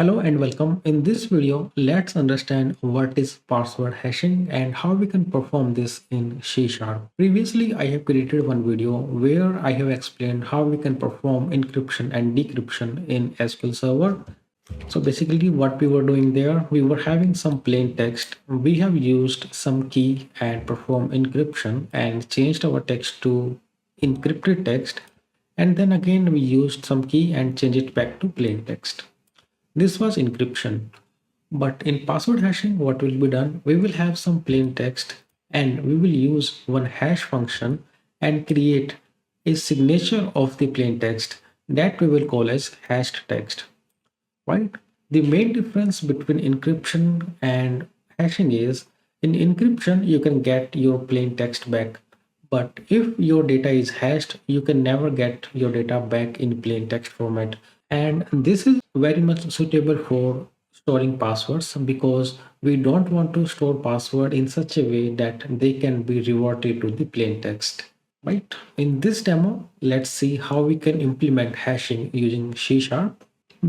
Hello and welcome. In this video, let's understand what is password hashing and how we can perform this in C#. Previously, I have created one video where I have explained how we can perform encryption and decryption in SQL Server. So basically what we were doing there, we were having some plain text. We have used some key and perform encryption and changed our text to encrypted text. And then again, we used some key and changed it back to plain text. This was encryption. But in password hashing, what will be done? We will have some plain text and we will use one hash function and create a signature of the plain text that we will call as hashed text, right? The main difference between encryption and hashing is in encryption, you can get your plain text back. But if your data is hashed, you can never get your data back in plain text format. And this is very much suitable for storing passwords because we don't want to store password in such a way that they can be reverted to the plain text. Right? In this demo, let's see how we can implement hashing using C#.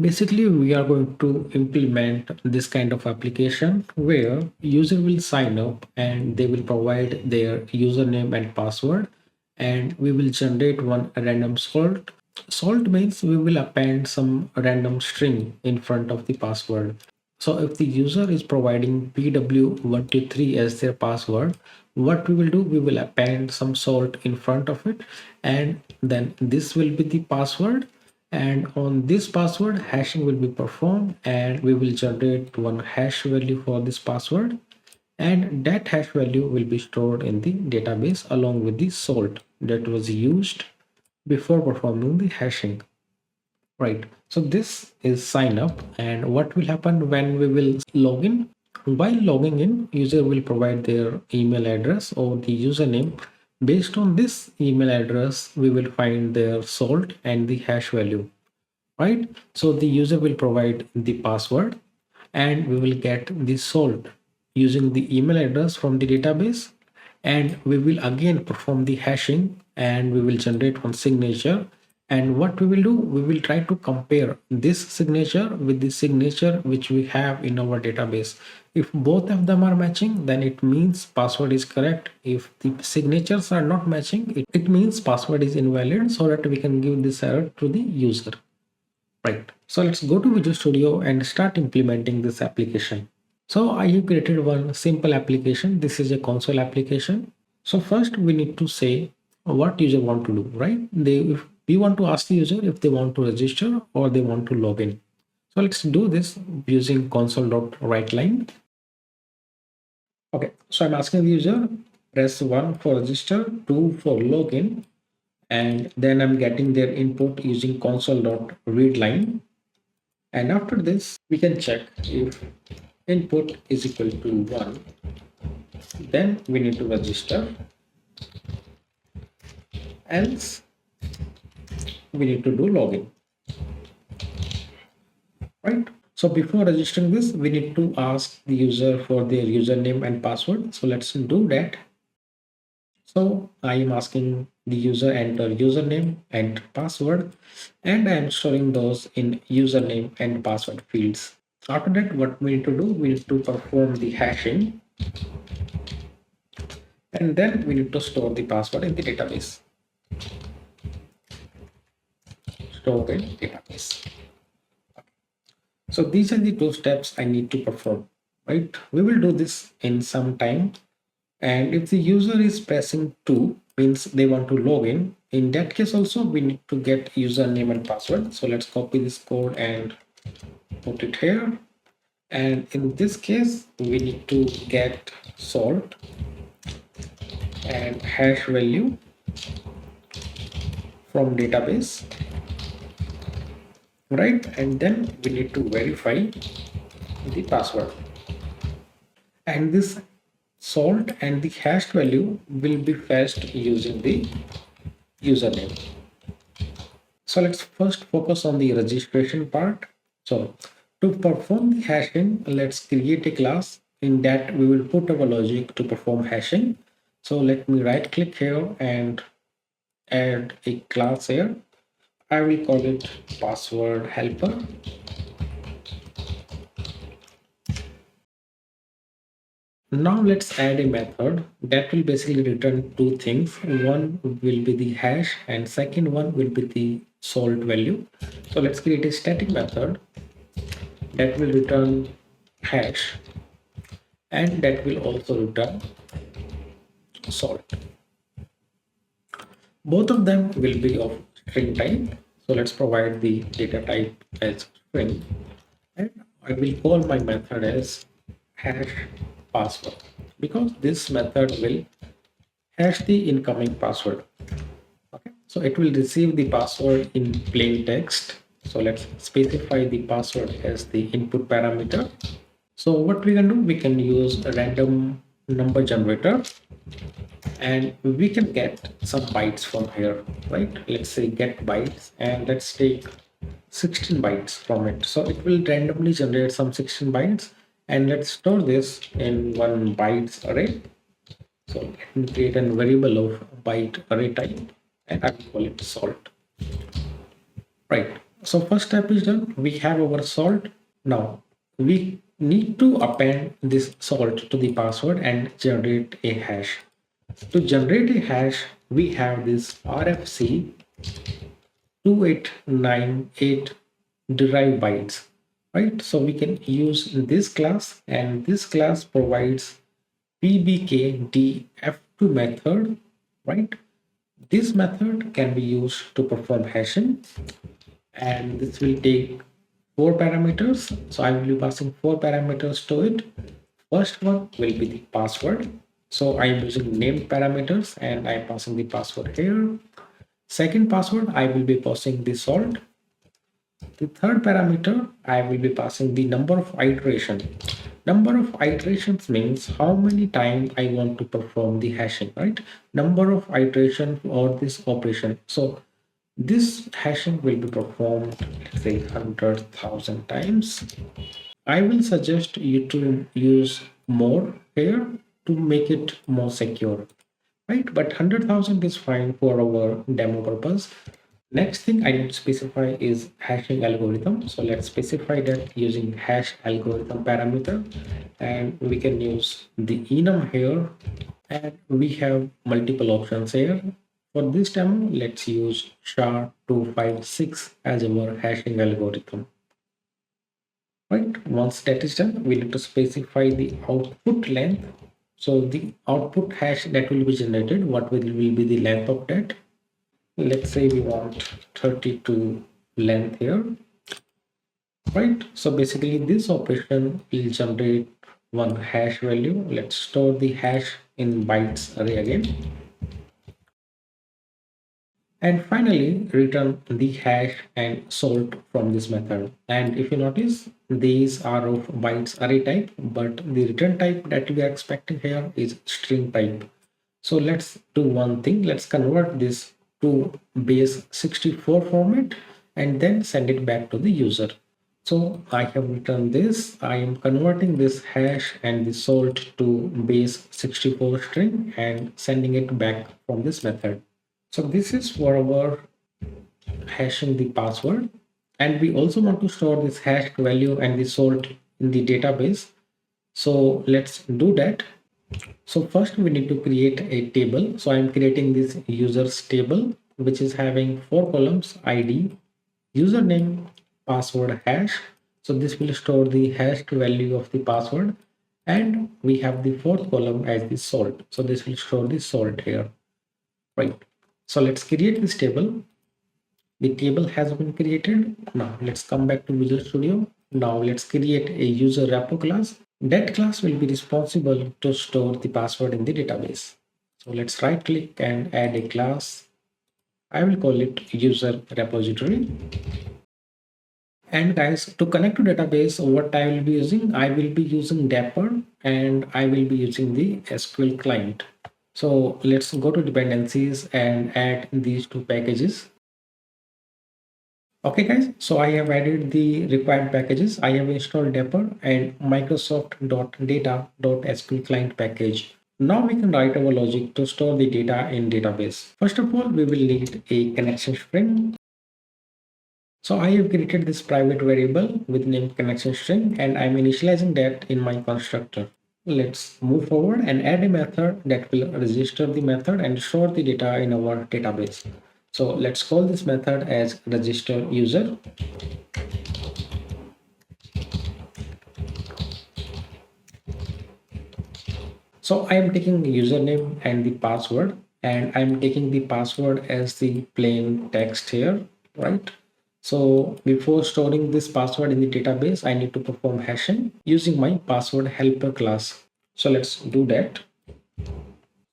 Basically, we are going to implement this kind of application where user will sign up and they will provide their username and password, and we will generate one random salt. Salt means we will append some random string in front of the password. So if the user is providing PW123 as their password, what we will do, we will append some salt in front of it, and then this will be the password. And on this password, hashing will be performed, and we will generate one hash value for this password. And that hash value will be stored in the database along with the salt that was used before performing the hashing. Right. So this is sign up, and what will happen when we will log in? While logging in, user will provide their email address or the username. Based on this email address, we will find their salt and the hash value. Right. So the user will provide the password and we will get the salt using the email address from the database, and we will again perform the hashing and we will generate one signature. And what we will do, we will try to compare this signature with the signature which we have in our database. If both of them are matching, then it means password is correct. If the signatures are not matching, it means password is invalid, so that we can give this error to the user. Right. So let's go to Visual Studio and start implementing this application. So I have created one simple application. This is a console application. So first we need to say what user want to do, right? If we want to ask the user if they want to register or they want to log in. So let's do this using console.writeLine. Okay, so I'm asking the user, press 1 for register, 2 for login, and then I'm getting their input using console.readLine. And after this, we can check if input is equal to 1, then we need to register, else we need to do login. Right? So before registering this, we need to ask the user for their username and password. So let's do that. So I am asking the user enter username and password, and I am storing those in username and password fields. After that, what we need to do, we need to perform the hashing, and then we need to store the password in the database. Store in database. So these are the two steps I need to perform, right? We will do this in some time. And if the user is pressing 2, means they want to log in that case also we need to get username and password. So let's copy this code and put it here. And in this case, we need to get salt and hash value from database, right? And then we need to verify the password. And this salt and the hashed value will be fetched using the username. So let's first focus on the registration part. So to perform the hashing, let's create a class. In that we will put our logic to perform hashing. So let me right click here and add a class here. I will call it password helper. Now let's add a method that will basically return two things. One will be the hash and second one will be the salt value. So let's create a static method that will return hash and that will also return salt. Both of them will be of string type. So let's provide the data type as string and I will call my method as hash password because this method will hash the incoming password. Okay, so it will receive the password in plain text. So let's specify the password as the input parameter. So what we can do, we can use a random number generator and we can get some bytes from here, right? Let's say get bytes and let's take 16 bytes from it. So it will randomly generate some 16 bytes and let's store this in one bytes array. So let me create a variable of byte array type and I will call it salt. Right. So first step is done. We have our salt. Now we need to append this salt to the password and generate a hash. To generate a hash, we have this RFC 2898 derive bytes, right? So we can use this class and this class provides PBKDF2 method, right? This method can be used to perform hashing and this will take four parameters. So I will be passing four parameters to it. First one will be the password. So I am using name parameters and I am passing the password here. Second password, I will be passing the salt. The third parameter, I will be passing the number of iterations. Number of iterations means how many times I want to perform the hashing, right? Number of iterations for this operation. So this hashing will be performed, let's say 100,000 times. I will suggest you to use more here to make it more secure, right? But 100,000 is fine for our demo purpose. Next thing I need to specify is hashing algorithm. So let's specify that using hash algorithm parameter and we can use the enum here and we have multiple options here. For this demo, let's use SHA-256 as our hashing algorithm. Right, once that is done, we need to specify the output length. So the output hash that will be generated, what will be the length of that? Let's say we want 32 length here, right? So basically this operation will generate one hash value. Let's store the hash in bytes array again. And finally return the hash and salt from this method. And if you notice, these are of bytes array type, but the return type that we are expecting here is string type. So let's do one thing. Let's convert this to base 64 format and then send it back to the user. So I have returned this. I am converting this hash and the salt to base 64 string and sending it back from this method. So this is for our hashing the password. And we also want to store this hashed value and the salt in the database. So let's do that. So first we need to create a table. So I'm creating this users table, which is having four columns: ID, username, password, hash. So this will store the hashed value of the password. And we have the fourth column as the salt. So this will store the salt here, right? So let's create this table. The table has been created. Now let's come back to Visual Studio. Now let's create a user repo class. That class will be responsible to store the password in the database. So let's right click and add a class. I will call it user repository. And guys, to connect to database, what I will be using, I will be using Dapper and I will be using the SQL client. So let's go to dependencies and add these two packages. Okay guys, so I have added the required packages. I have installed Dapper and Microsoft.data.sql client package. Now we can write our logic to store the data in database. First of all, we will need a connection string. So I have created this private variable with name connection string and I'm initializing that in my constructor. Let's move forward and add a method that will register the method and store the data in our database. So let's call this method as register user. So I am taking the username and the password, and I'm taking the password as the plain text here, right? So before storing this password in the database, I need to perform hashing using my password helper class. So let's do that.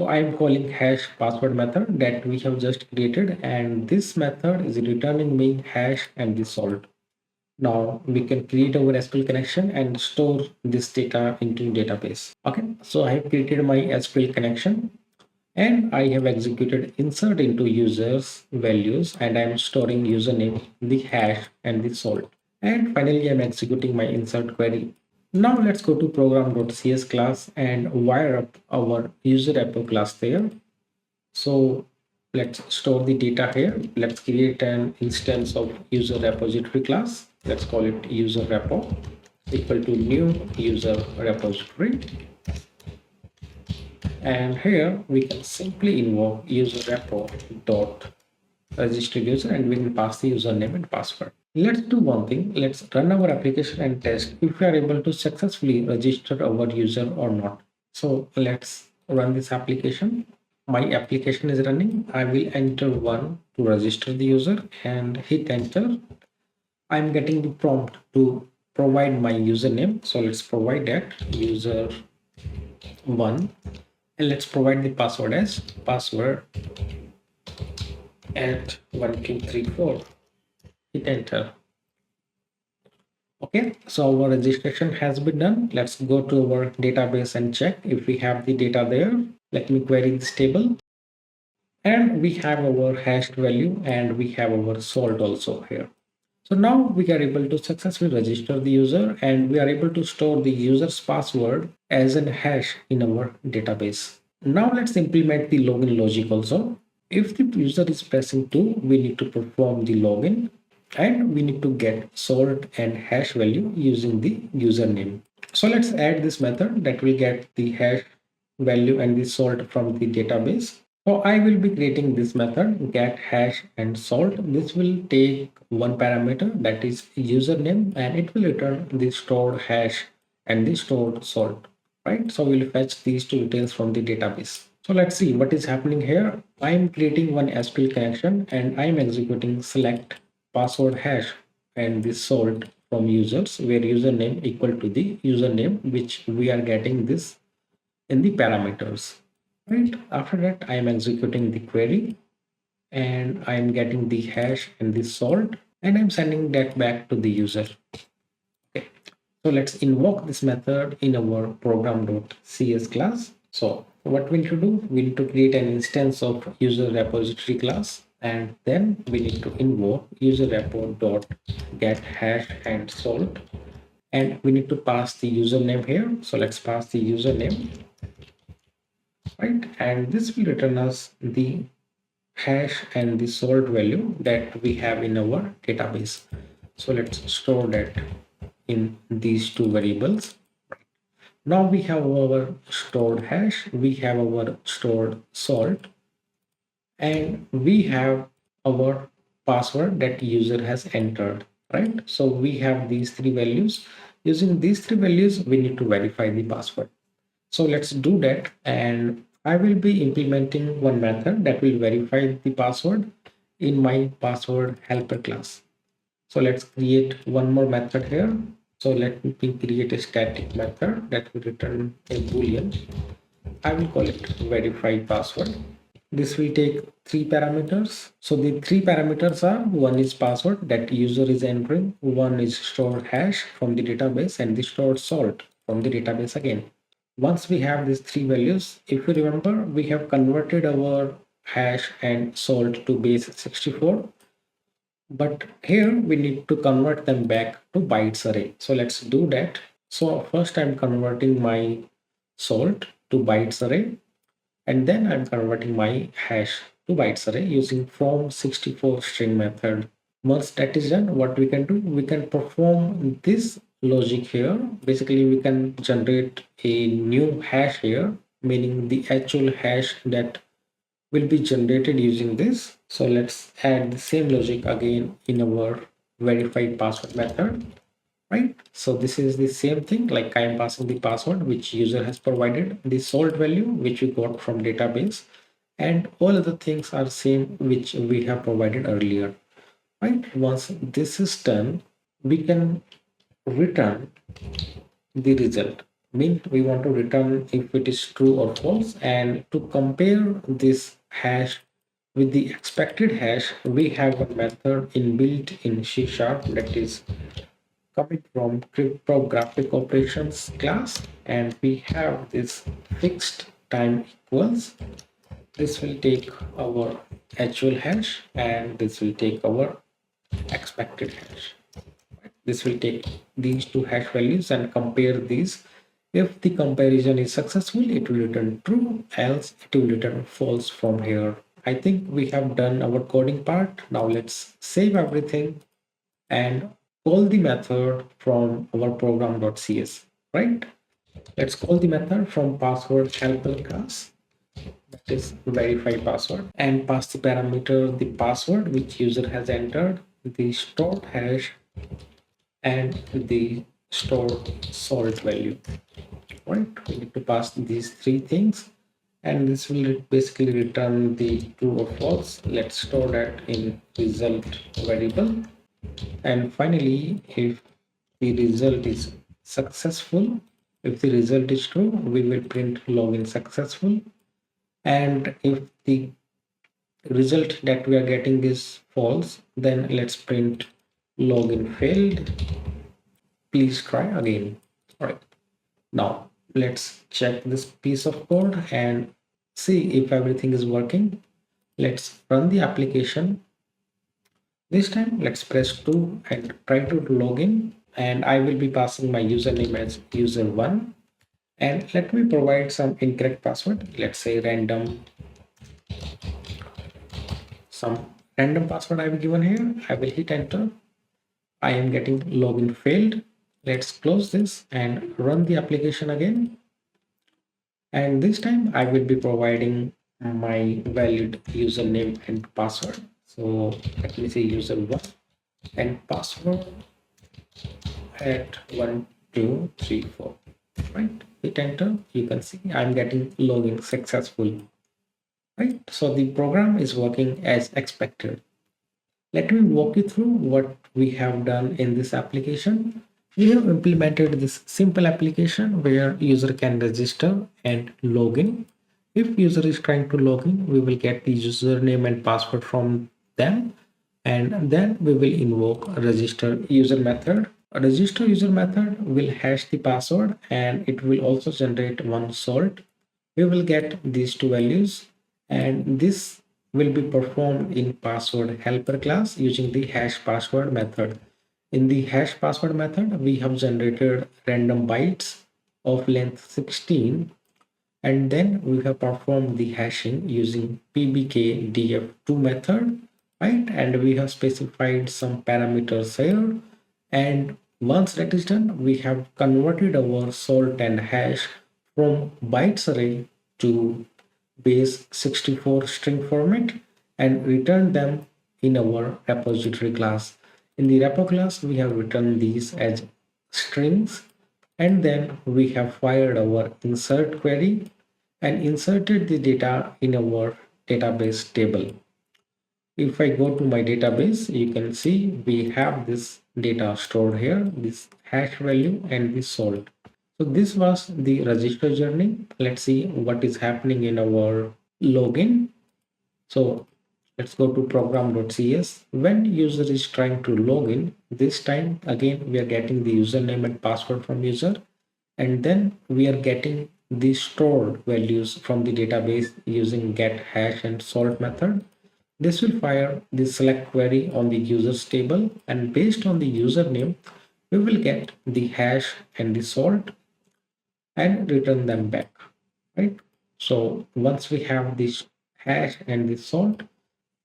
So I am calling hash password method that we have just created, and this method is returning me hash and the salt. Now we can create our SQL connection and store this data into database. Okay, so I have created my SQL connection and I have executed insert into users values, and I'm storing username, the hash and the salt. And finally, I'm executing my insert query. Now let's go to program.cs class and wire up our user repo class there. So let's store the data here. Let's create an instance of user repository class. Let's call it user repo equal to new user repository. And here we can simply invoke user repo dot register user, and we can pass the username and password. Let's do one thing. Let's run our application and test if we are able to successfully register our user or not. So let's run this application. My application is running. I will enter 1 to register the user and hit enter. I'm getting the prompt to provide my username. So let's provide that user 1, and let's provide the password as password at 1234. Hit enter. Okay, so our registration has been done. Let's go to our database and check if we have the data there. Let me query this table. And we have our hashed value and we have our salt also here. So now we are able to successfully register the user, and we are able to store the user's password as a hash in our database. Now let's implement the login logic also. If the user is pressing 2, we need to perform the login, and we need to get salt and hash value using the username. So let's add this method that will get the hash value and the salt from the database. So I will be creating this method get hash and salt. This will take one parameter, that is username, and it will return the stored hash and the stored salt, right? So we'll fetch these two details from the database. So let's see what is happening here. I'm creating one SQL connection and I'm executing select password hash and the salt from users, where username equal to the username, which we are getting this in the parameters. Right after that, I am executing the query and I am getting the hash and the salt, and I'm sending that back to the user. Okay, so let's invoke this method in our program.cs class. So what we need to do, we need to create an instance of user repository class, and then we need to invoke user repo dot get hash and salt, and we need to pass the username here. So let's pass the username, right? And this will return us the hash and the salt value that we have in our database. So let's store that in these two variables. Now we have our stored hash, we have our stored salt, and we have our password that user has entered, right? So we have these three values. Using these three values, we need to verify the password. So let's do that, and I will be implementing one method that will verify the password in my password helper class. So let's create one more method here. So let me create a static method that will return a boolean. I will call it verify password. This will take three parameters. So the three parameters are: one is password that user is entering, one is stored hash from the database, and the stored salt from the database again. Once we have these three values, if you remember, we have converted our hash and salt to base 64, but here we need to convert them back to bytes array. So let's do that. So first I'm converting my salt to bytes array, and then I'm converting my hash to bytes array using from 64 string method. Once that is done, what we can do, we can perform this logic here. Basically, we can generate a new hash here, meaning the actual hash that will be generated using this. So let's add the same logic again in our verified password method, right? So this is the same thing, like I am passing the password which user has provided, the salt value which we got from database, and all other things are same which we have provided earlier, right? Once this is done, we can return the result. Mean we want to return if it is true or false, and to compare this hash with the expected hash, we have a method inbuilt in C# that is coming from cryptographic operations class, and we have this fixed time equals. This will take our actual hash and this will take our expected hash. This will take these two hash values and compare these. If the comparison is successful, it will return true, else it will return false from here. I think we have done our coding part. Now let's save everything and call the method from our program.cs, right? Let's call the method from password helper class, that is verify password, and pass the parameter the password which user has entered, the stored hash, and the stored salt value, right? We need to pass these three things, and this will basically return the true or false. Let's store that in result variable. And finally, if the result is successful, if the result is true, we will print login successful. And if the result that we are getting is false, then let's print login failed. Please try again. All right. Now let's check this piece of code and see if everything is working. Let's run the application. This time let's press 2 and try to log in, and I will be passing my username as user1, and let me provide some incorrect password. Let's say some random password I have given here. I will hit enter. I am getting login failed. Let's close this and run the application again. And this time I will be providing my valid username and password. So let me say user1 and password at 1234, right? Hit enter. You can see I'm getting login successful, right? So the program is working as expected. Let me walk you through what we have done in this application. We have implemented this simple application where user can register and log in. If user is trying to log in, we will get the username and password from them, and then we will invoke a register user method. A register user method will hash the password and it will also generate one salt. We will get these two values, and this will be performed in password helper class using the hash password method. In the hash password method, we have generated random bytes of length 16, and then we have performed the hashing using PBKDF2 method, right? And we have specified some parameters here, and once that is done, we have converted our salt and hash from bytes array to base 64 string format and return them in our repository class. In the repo class, we have written these as strings, and then we have fired our insert query and inserted the data in our database table. If I go to my database, you can see we have this data stored here, this hash value and this salt. So this was the register journey. Let's see what is happening in our login. So let's go to program.cs. When user is trying to log in, this time again we are getting the username and password from user, and then we are getting the stored values from the database using get hash and salt method. This will fire the select query on the users table, and based on the username, we will get the hash and the salt and return them back, right? So once we have this hash and the salt,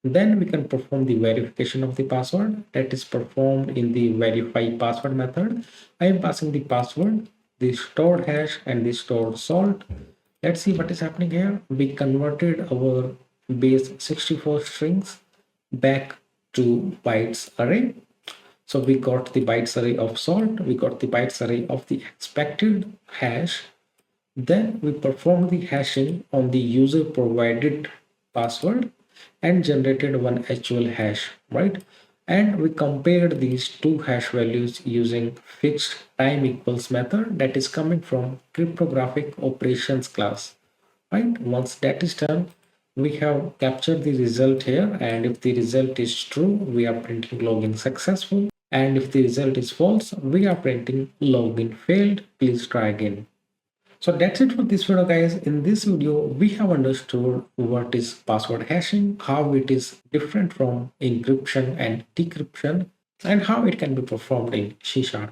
Then we can perform the verification of the password, that is performed in the verify password method. I am passing the password, the stored hash and the stored salt. Let's see what is happening here. We converted our base 64 strings back to bytes array. So we got the bytes array of salt, we got the bytes array of the expected hash. Then we performed the hashing on the user provided password and generated one actual hash, right? And we compared these two hash values using fixed time equals method that is coming from cryptographic operations class, right? Once that is done, we have captured the result here, and if the result is true, we are printing login successful, and if the result is false, we are printing login failed, please try again. So that's it for this video, guys. In this video, we have understood what is password hashing, how it is different from encryption and decryption, and how it can be performed in C#.